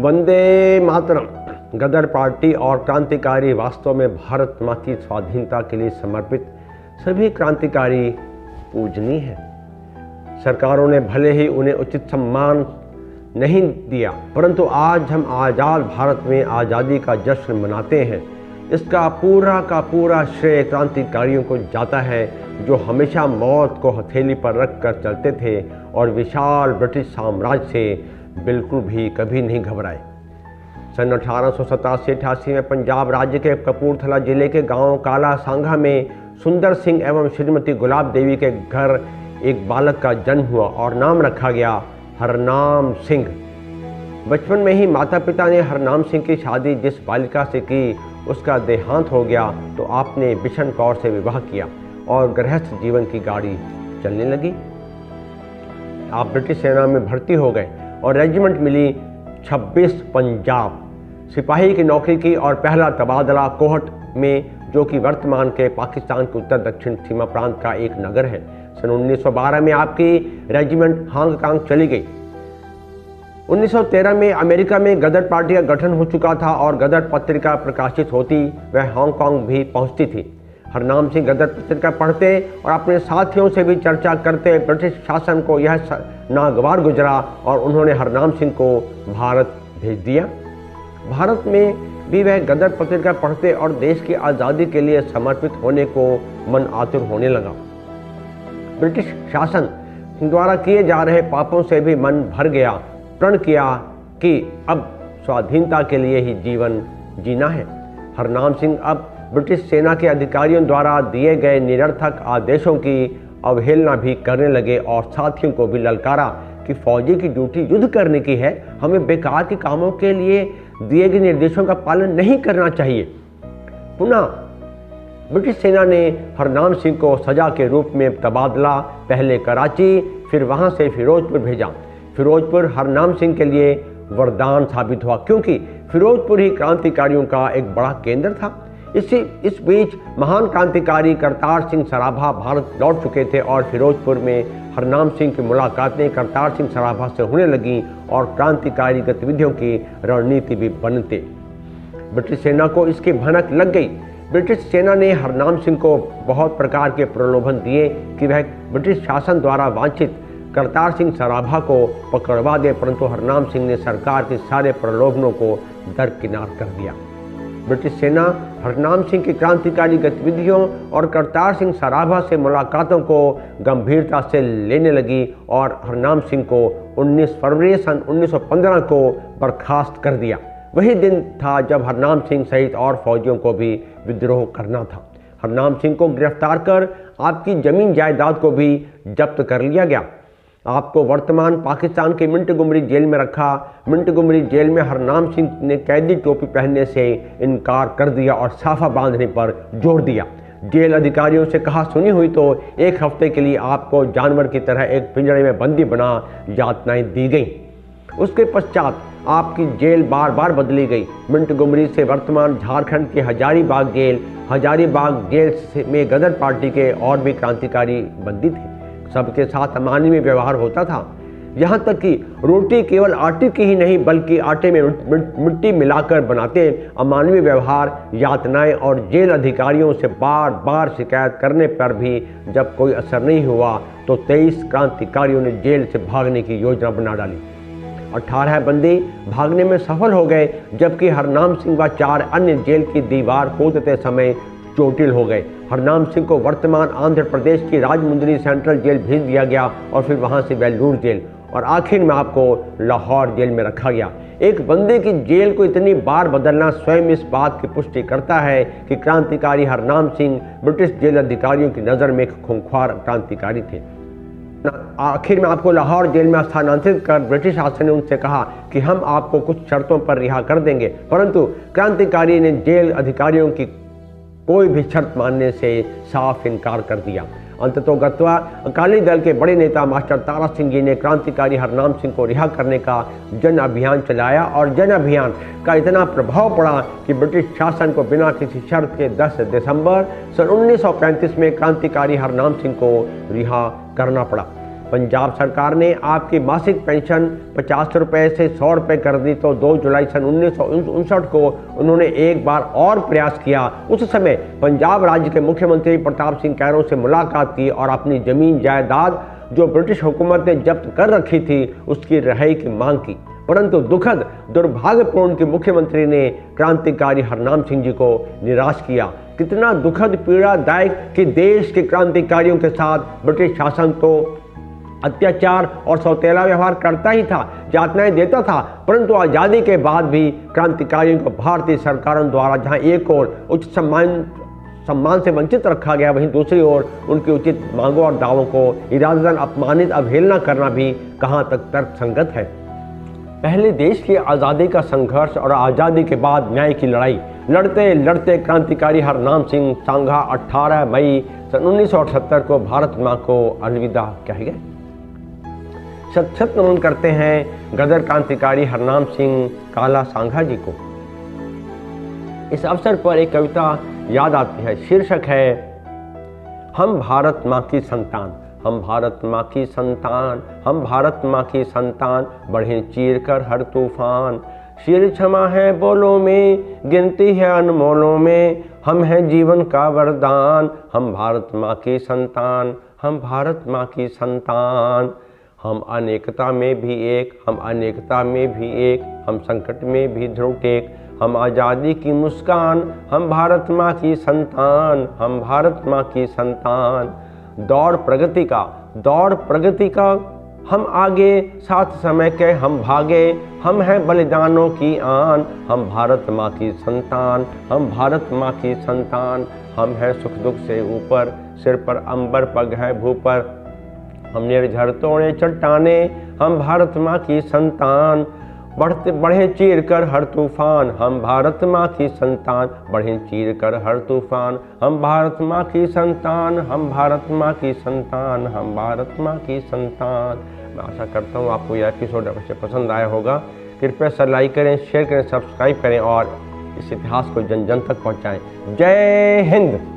वंदे मातरम। गदर party और क्रांतिकारी वास्तव में भारत माँ की स्वाधीनता के लिए समर्पित सभी क्रांतिकारी पूजनीय हैं। सरकारों ने भले ही उन्हें उचित सम्मान नहीं दिया, परंतु आज हम आज़ाद भारत में आज़ादी का जश्न मनाते हैं। इसका पूरा का पूरा श्रेय क्रांतिकारियों को जाता है, जो हमेशा मौत को हथेली पर रख कर चलते थे और विशाल ब्रिटिश साम्राज्य से बिल्कुल भी कभी नहीं घबराए। सन 1887-88 में पंजाब राज्य के कपूरथला जिले के गांव काला सांघा में सुंदर सिंह एवं श्रीमती गुलाब देवी के घर एक बालक का जन्म हुआ और नाम रखा गया हरनाम सिंह। बचपन में ही माता पिता ने हरनाम सिंह की शादी जिस बालिका से की उसका देहांत हो गया, तो आपने बिशन कौर से विवाह किया और गृहस्थ जीवन की गाड़ी चलने लगी। आप ब्रिटिश सेना में भर्ती हो गए और रेजिमेंट मिली 26 पंजाब। सिपाही की नौकरी की और पहला तबादला कोहट में, जो कि वर्तमान के पाकिस्तान के उत्तर दक्षिण सीमा प्रांत का एक नगर है। सन 1912 में आपकी रेजिमेंट हांगकांग चली गई। 1913 में अमेरिका में गदर पार्टी का गठन हो चुका था और गदर पत्रिका प्रकाशित होती वह हांगकांग भी पहुंचती थी। हरनाम सिंह गदर पत्रिका पढ़ते और अपने साथियों से भी चर्चा करते। ब्रिटिश शासन को यह नागवार गुजरा और उन्होंने हरनाम सिंह को भारत भेज दिया। भारत में भी वह गदर पत्रिका पढ़ते और देश की आज़ादी के लिए समर्पित होने को मन आतुर होने लगा। ब्रिटिश शासन द्वारा किए जा रहे पापों से भी मन भर गया। प्रण किया कि अब स्वाधीनता के लिए ही जीवन जीना है। हरनाम सिंह अब ब्रिटिश सेना के अधिकारियों द्वारा दिए गए निरर्थक आदेशों की अवहेलना भी करने लगे और साथियों को भी ललकारा कि फौजी की ड्यूटी युद्ध करने की है, हमें बेकार के कामों के लिए दिए गए निर्देशों का पालन नहीं करना चाहिए। पुनः ब्रिटिश सेना ने हरनाम सिंह को सजा के रूप में तबादला पहले कराची, फिर वहां से फिरोजपुर भेजा। फिरोजपुर हरनाम सिंह के लिए वरदान साबित हुआ, क्योंकि फिरोजपुर ही क्रांतिकारियों का एक बड़ा केंद्र था। इस बीच महान क्रांतिकारी करतार सिंह सराभा भारत लौट चुके थे और फिरोजपुर में हरनाम सिंह की मुलाकातें करतार सिंह सराभा से होने लगीं और क्रांतिकारी गतिविधियों की रणनीति भी बनते। ब्रिटिश सेना को इसकी भनक लग गई। ब्रिटिश सेना ने हरनाम सिंह को बहुत प्रकार के प्रलोभन दिए कि वह ब्रिटिश शासन द्वारा वांछित करतार सिंह सराभा को पकड़वा दे, परंतु हरनाम सिंह ने सरकार के सारे प्रलोभनों को दरकिनार कर दिया। ब्रिटिश सेना हरनाम सिंह की क्रांतिकारी गतिविधियों और करतार सिंह सराभा से मुलाकातों को गंभीरता से लेने लगी और हरनाम सिंह को 19 फरवरी सन 1915 को बर्खास्त कर दिया। वही दिन था जब हरनाम सिंह सहित और फौजियों को भी विद्रोह करना था। हरनाम सिंह को गिरफ्तार कर आपकी जमीन जायदाद को भी जब्त कर लिया गया। आपको वर्तमान पाकिस्तान के मिंटगुमरी जेल में रखा। मिंटगुमरी जेल में हरनाम सिंह ने कैदी टोपी पहनने से इनकार कर दिया और साफा बांधने पर जोर दिया। जेल अधिकारियों से कहा सुनी हुई तो 1 हफ्ते के लिए आपको जानवर की तरह एक पिंजरे में बंदी बना यातनाएं दी गई। उसके पश्चात आपकी जेल बार बार बदली गई। मिंटगुमरी से वर्तमान झारखंड की हजारीबाग जेल में गदर पार्टी के और भी क्रांतिकारी बंदी थे। सबके साथ अमानवीय व्यवहार होता था, यहाँ तक कि रोटी केवल आटे की ही नहीं बल्कि आटे में मिट्टी मिलाकर बनाते। अमानवीय व्यवहार, यातनाएं और जेल अधिकारियों से बार बार शिकायत करने पर भी जब कोई असर नहीं हुआ तो 23 क्रांतिकारियों ने जेल से भागने की योजना बना डाली। 18 बंदी भागने में सफल हो गए, जबकि हरनाम सिंह व 4 अन्य जेल की दीवार कूदते समय चोटिल हो गए। हरनाम सिंह को वर्तमान आंध्र प्रदेश की राजमुंदरी सेंट्रल जेल भेज दिया गया और फिर वहां से वेल्लूर जेल और आखिर में आपको लाहौर जेल में रखा गया। एक बंदे की जेल को इतनी बार बदलना स्वयं इस बात की पुष्टि करता है कि क्रांतिकारी हरनाम सिंह ब्रिटिश जेल अधिकारियों की नज़र में एक खूंखार क्रांतिकारी थे। आखिर में आपको लाहौर जेल में स्थानांतरित कर ब्रिटिश शासन ने उनसे कहा कि हम आपको कुछ शर्तों पर रिहा कर देंगे, परंतु क्रांतिकारी ने जेल अधिकारियों की कोई भी शर्त मानने से साफ इनकार कर दिया। अंततोगत्वा अकाली दल के बड़े नेता मास्टर तारा सिंह जी ने क्रांतिकारी हरनाम सिंह को रिहा करने का जन अभियान चलाया और जन अभियान का इतना प्रभाव पड़ा कि ब्रिटिश शासन को बिना किसी शर्त के 10 दिसंबर सन 1935 में क्रांतिकारी हरनाम सिंह को रिहा करना पड़ा। पंजाब सरकार ने आपकी मासिक पेंशन 50 रुपये से 100 रुपये कर दी तो 2 जुलाई सन 1959 को उन्होंने एक बार और प्रयास किया। उस समय पंजाब राज्य के मुख्यमंत्री प्रताप सिंह कैरों से मुलाकात की और अपनी जमीन जायदाद जो ब्रिटिश हुकूमत ने जब्त कर रखी थी उसकी रिहाई की मांग की, परंतु दुखद दुर्भाग्यपूर्ण कि मुख्यमंत्री ने क्रांतिकारी हरनाम सिंह जी को निराश किया। कितना दुखद पीड़ादायक कि देश के क्रांतिकारियों के साथ ब्रिटिश शासन तो अत्याचार और सौतेला व्यवहार करता ही था, यातनाएं देता था, परंतु आज़ादी के बाद भी क्रांतिकारियों को भारतीय सरकारों द्वारा जहां एक ओर उच्च सम्मान से वंचित रखा गया, वहीं दूसरी ओर उनकी उचित मांगों और दावों को इरादतन अपमानित अवहेलना करना भी कहां तक तर्कसंगत है। पहले देश की आज़ादी का संघर्ष और आज़ादी के बाद न्याय की लड़ाई लड़ते लड़ते क्रांतिकारी हरनाम सिंह सांघा 18 मई सन 1978 को भारत माँ को अलविदा कह गए। शत शत नमन करते हैं गदर क्रांतिकारी हरनाम सिंह काला सांघा जी को। इस अवसर पर एक कविता याद आती है, शीर्षक है हम भारत माँ की संतान, हम भारत माँ की संतान, हम भारत माँ की संतान, बढ़े चीर कर हर तूफान, शीर क्षमा है बोलों में, गिनती है अनमोलों में, हम हैं जीवन का वरदान, हम भारत माँ की संतान, हम भारत माँ की संतान। हम अनेकता में भी एक, हम अनेकता में भी एक, हम संकट में भी ध्रुव टेक, हम आज़ादी की मुस्कान, हम भारत माँ की संतान, हम भारत माँ की संतान। दौड़ प्रगति का हम आगे, साथ समय के हम भागे, हम हैं बलिदानों की आन, हम भारत माँ की संतान, हम भारत माँ की संतान। हम हैं सुख दुख से ऊपर, सिर पर अंबर पग है भू पर, हम निर्झर तोड़े चट्टाने, हम भारत माँ की संतान, बढ़े चीर कर हर तूफान, हम भारत माँ की संतान, बढ़े चीर कर हर तूफान, हम भारत माँ की संतान, हम भारत माँ की संतान, हम भारत माँ की संतान। मैं आशा करता हूँ आपको यह एपिसोड अवश्य पसंद आया होगा। कृपया सर लाइक करें, शेयर करें, सब्सक्राइब करें और इस इतिहास को जन जन तक पहुँचाएँ। जय हिंद।